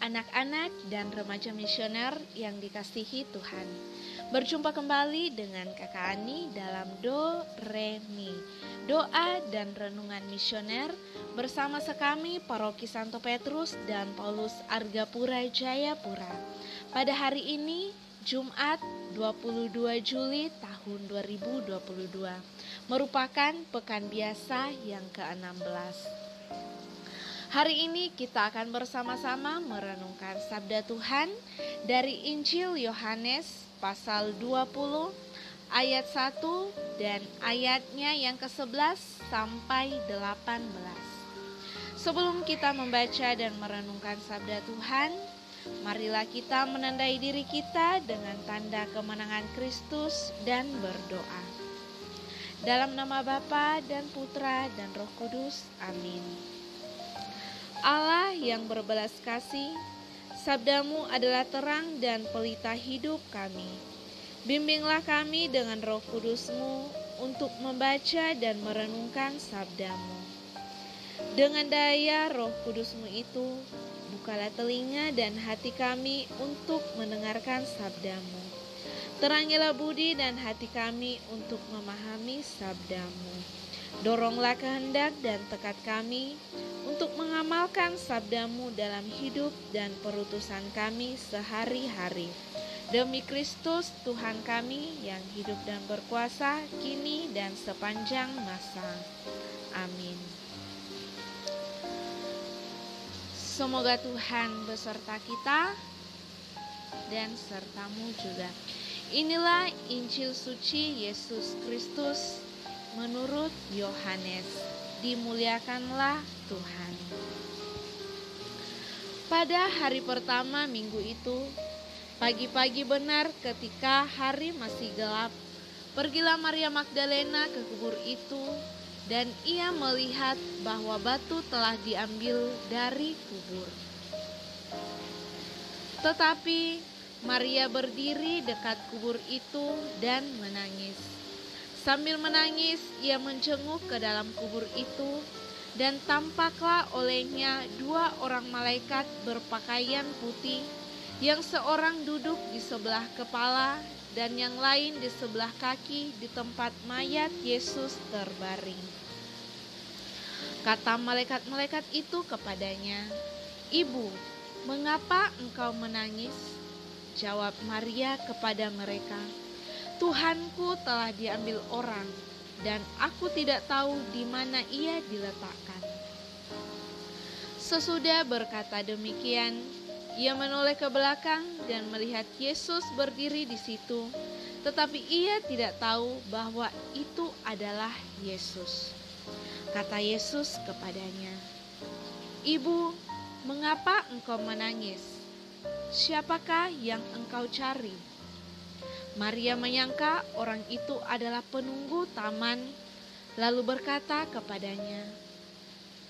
anak-anak dan remaja misioner yang dikasihi Tuhan. Berjumpa kembali dengan Kakak Ani dalam Do Re Mi, doa dan renungan misioner bersama sekami Paroki Santo Petrus dan Paulus Argapura Jayapura. Pada hari ini, Jumat 22 Juli tahun 2022, merupakan pekan biasa yang ke-16. Hari ini kita akan bersama-sama merenungkan sabda Tuhan dari Injil Yohanes pasal 20 ayat 1 dan ayatnya yang ke-11 sampai 18. Sebelum kita membaca dan merenungkan sabda Tuhan, marilah kita menandai diri kita dengan tanda kemenangan Kristus dan berdoa. Dalam nama Bapa dan Putra dan Roh Kudus, amin. Allah yang berbelas kasih, sabdamu adalah terang dan pelita hidup kami. Bimbinglah kami dengan Roh Kudusmu untuk membaca dan merenungkan sabdamu. Dengan daya Roh Kudusmu itu, bukalah telinga dan hati kami untuk mendengarkan sabdamu. Terangilah budi dan hati kami untuk memahami sabdamu. Doronglah kehendak dan tekad kami untuk mengamalkan sabdamu dalam hidup dan perutusan kami sehari-hari. Demi Kristus Tuhan kami yang hidup dan berkuasa kini dan sepanjang masa. Amin. Semoga Tuhan beserta kita dan sertamu juga. Inilah Injil suci Yesus Kristus menurut Yohanes. Dimuliakanlah Tuhan. Pada hari pertama minggu itu, pagi-pagi benar ketika hari masih gelap, pergilah Maria Magdalena ke kubur itu, dan ia melihat bahwa batu telah diambil dari kubur. Tetapi Maria berdiri dekat kubur itu dan menangis. Sambil menangis, ia menjenguk ke dalam kubur itu, dan tampaklah olehnya dua orang malaikat berpakaian putih, yang seorang duduk di sebelah kepala dan yang lain di sebelah kaki di tempat mayat Yesus terbaring. Kata malaikat-malaikat itu kepadanya, "Ibu, mengapa engkau menangis?" Jawab Maria kepada mereka, "Tuhanku telah diambil orang, dan aku tidak tahu di mana ia diletakkan." Sesudah berkata demikian, ia menoleh ke belakang dan melihat Yesus berdiri di situ, tetapi ia tidak tahu bahwa itu adalah Yesus. Kata Yesus kepadanya, "Ibu, mengapa engkau menangis? Siapakah yang engkau cari?" Maria menyangka orang itu adalah penunggu taman, lalu berkata kepadanya,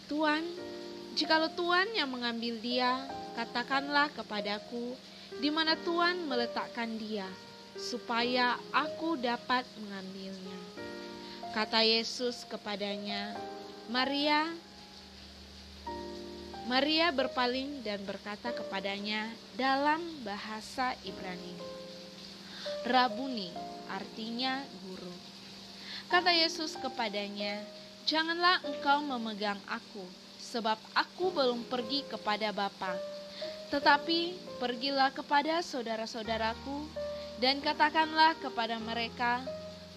"Tuan, jikalau Tuan yang mengambil dia, katakanlah kepadaku di mana Tuan meletakkan dia, supaya aku dapat mengambilnya." Kata Yesus kepadanya, "Maria." Maria berpaling dan berkata kepadanya dalam bahasa Ibrani, "Rabuni," artinya guru. Kata Yesus kepadanya, "Janganlah engkau memegang aku, sebab aku belum pergi kepada Bapa. Tetapi pergilah kepada saudara-saudaraku dan katakanlah kepada mereka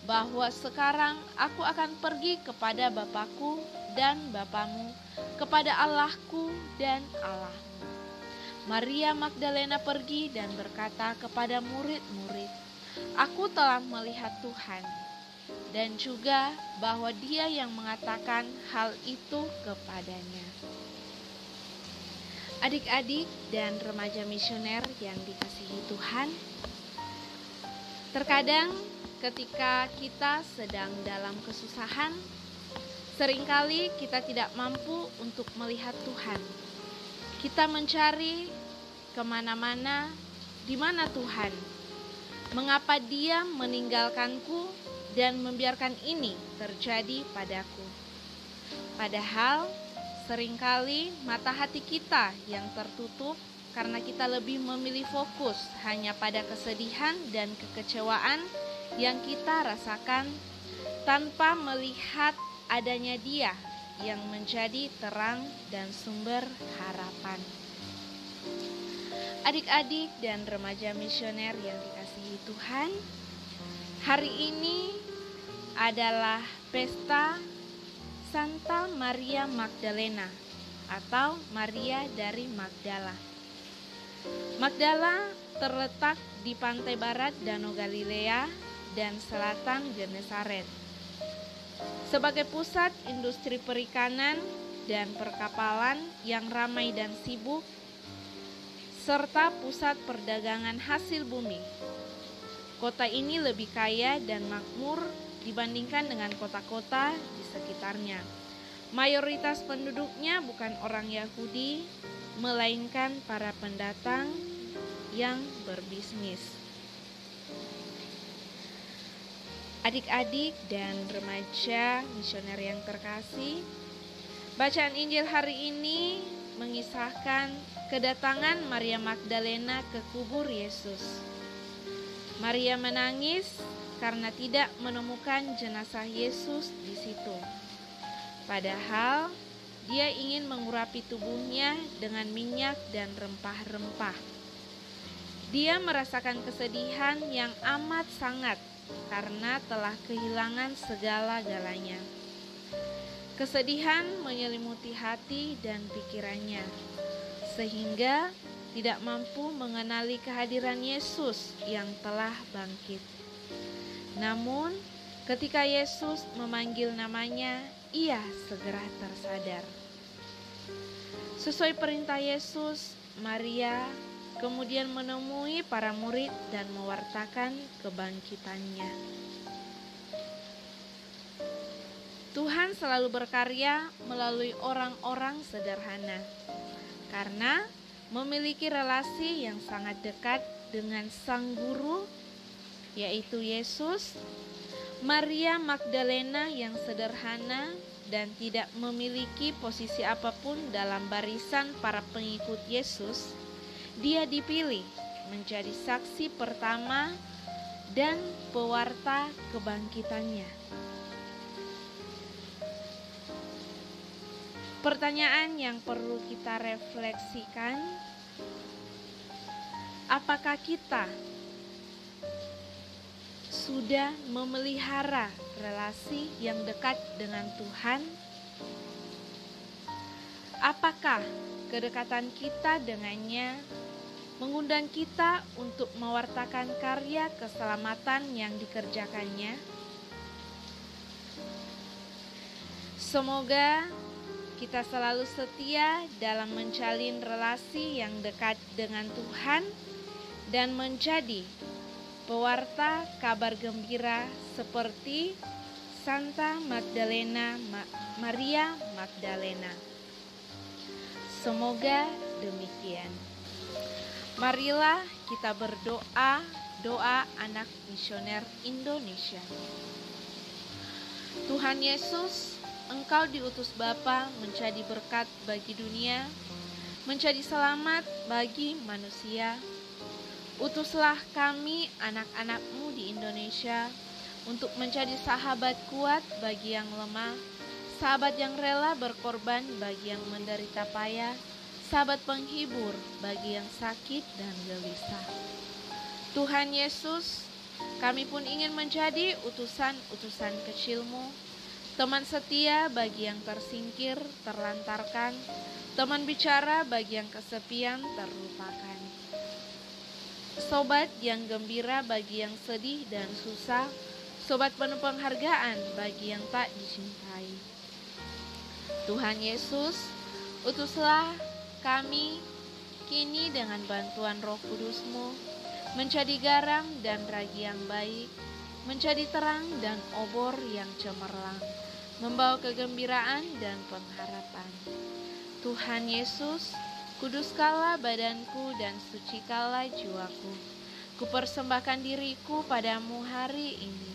bahwa sekarang aku akan pergi kepada Bapakku dan Bapamu, kepada Allahku dan Allahmu." Maria Magdalena pergi dan berkata kepada murid-murid, "Aku telah melihat Tuhan," dan juga bahwa Dia yang mengatakan hal itu kepadanya. Adik-adik dan remaja misioner yang dikasihi Tuhan, terkadang ketika kita sedang dalam kesusahan, seringkali kita tidak mampu untuk melihat Tuhan. Kita mencari kemana-mana, di mana Tuhan? Mengapa Dia meninggalkanku dan membiarkan ini terjadi padaku? Padahal seringkali mata hati kita yang tertutup karena kita lebih memilih fokus hanya pada kesedihan dan kekecewaan yang kita rasakan tanpa melihat adanya Dia yang menjadi terang dan sumber harapan. Adik-adik dan remaja misioner yang dikasihi Tuhan, hari ini adalah pesta Santa Maria Magdalena atau Maria dari Magdala. Magdala terletak di pantai barat Danau Galilea dan selatan Genesaret. Sebagai pusat industri perikanan dan perkapalan yang ramai dan sibuk, serta pusat perdagangan hasil bumi, kota ini lebih kaya dan makmur dibandingkan dengan kota-kota di sekitarnya. Mayoritas penduduknya bukan orang Yahudi, melainkan para pendatang yang berbisnis. Adik-adik dan remaja misioner yang terkasih, bacaan Injil hari ini mengisahkan kedatangan Maria Magdalena ke kubur Yesus. Maria menangis karena tidak menemukan jenazah Yesus di situ. Padahal dia ingin mengurapi tubuhnya dengan minyak dan rempah-rempah. Dia merasakan kesedihan yang amat sangat karena telah kehilangan segala-galanya. Kesedihan menyelimuti hati dan pikirannya, sehingga tidak mampu mengenali kehadiran Yesus yang telah bangkit. Namun, ketika Yesus memanggil namanya, ia segera tersadar. Sesuai perintah Yesus, Maria kemudian menemui para murid dan mewartakan kebangkitannya. Tuhan selalu berkarya melalui orang-orang sederhana, karena memiliki relasi yang sangat dekat dengan Sang Guru, yaitu Yesus. Maria Magdalena yang sederhana dan tidak memiliki posisi apapun dalam barisan para pengikut Yesus, dia dipilih menjadi saksi pertama dan pewarta kebangkitannya. Pertanyaan yang perlu kita refleksikan, apakah kita sudah memelihara relasi yang dekat dengan Tuhan? Apakah kedekatan kita dengannya mengundang kita untuk mewartakan karya keselamatan yang dikerjakannya? Semoga kita selalu setia dalam menjalin relasi yang dekat dengan Tuhan dan menjadi pewarta kabar gembira seperti Santa Maria Magdalena. Semoga demikian. Marilah kita berdoa, doa anak misioner Indonesia. Tuhan Yesus, Engkau diutus Bapa menjadi berkat bagi dunia, menjadi selamat bagi manusia. Utuslah kami anak-anak-Mu di Indonesia untuk menjadi sahabat kuat bagi yang lemah, sahabat yang rela berkorban bagi yang menderita payah, sahabat penghibur bagi yang sakit dan gelisah. Tuhan Yesus, kami pun ingin menjadi utusan-utusan kecil-Mu, teman setia bagi yang tersingkir, terlantarkan, teman bicara bagi yang kesepian, terlupakan. Sobat yang gembira bagi yang sedih dan susah, sobat penuh penghargaan bagi yang tak dicintai. Tuhan Yesus, utuslah kami kini dengan bantuan Roh Kudus-Mu menjadi garam dan ragi yang baik, menjadi terang dan obor yang cemerlang, membawa kegembiraan dan pengharapan. Tuhan Yesus, kuduskanlah badanku dan sucikanlah jiwaku. Kupersembahkan diriku padamu hari ini.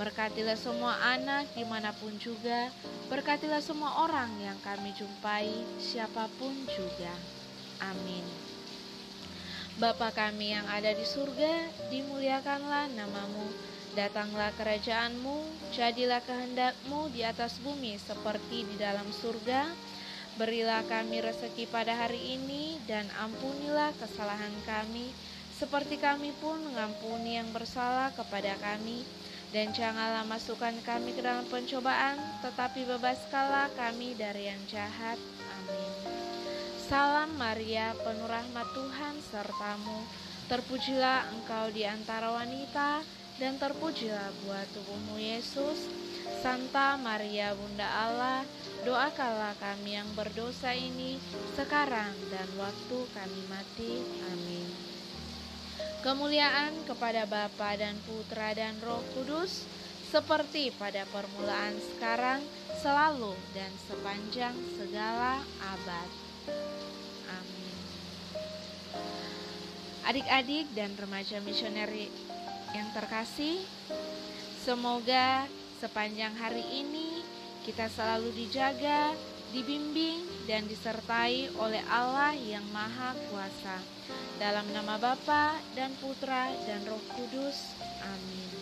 Berkatilah semua anak dimanapun juga. Berkatilah semua orang yang kami jumpai, siapapun juga. Amin. Bapa kami yang ada di surga, dimuliakanlah namamu. Datanglah kerajaanmu, jadilah kehendakmu di atas bumi seperti di dalam surga. Berilah kami rezeki pada hari ini, dan ampunilah kesalahan kami, seperti kami pun mengampuni yang bersalah kepada kami. Dan janganlah masukkan kami ke dalam pencobaan, tetapi bebaskanlah kami dari yang jahat. Amin. Salam Maria, penuh rahmat Tuhan sertamu. Terpujilah engkau di antara wanita, dan terpujilah buah tubuhmu Yesus. Santa Maria Bunda Allah, doakanlah kami yang berdosa ini, sekarang dan waktu kami mati. Amin. Kemuliaan kepada Bapa dan Putra dan Roh Kudus, seperti pada permulaan, sekarang, selalu, dan sepanjang segala abad. Amin. Adik-adik dan remaja misioner yang terkasih, semoga sepanjang hari ini kita selalu dijaga, dibimbing, dan disertai oleh Allah yang Maha Kuasa. Dalam nama Bapa dan Putra dan Roh Kudus. Amin.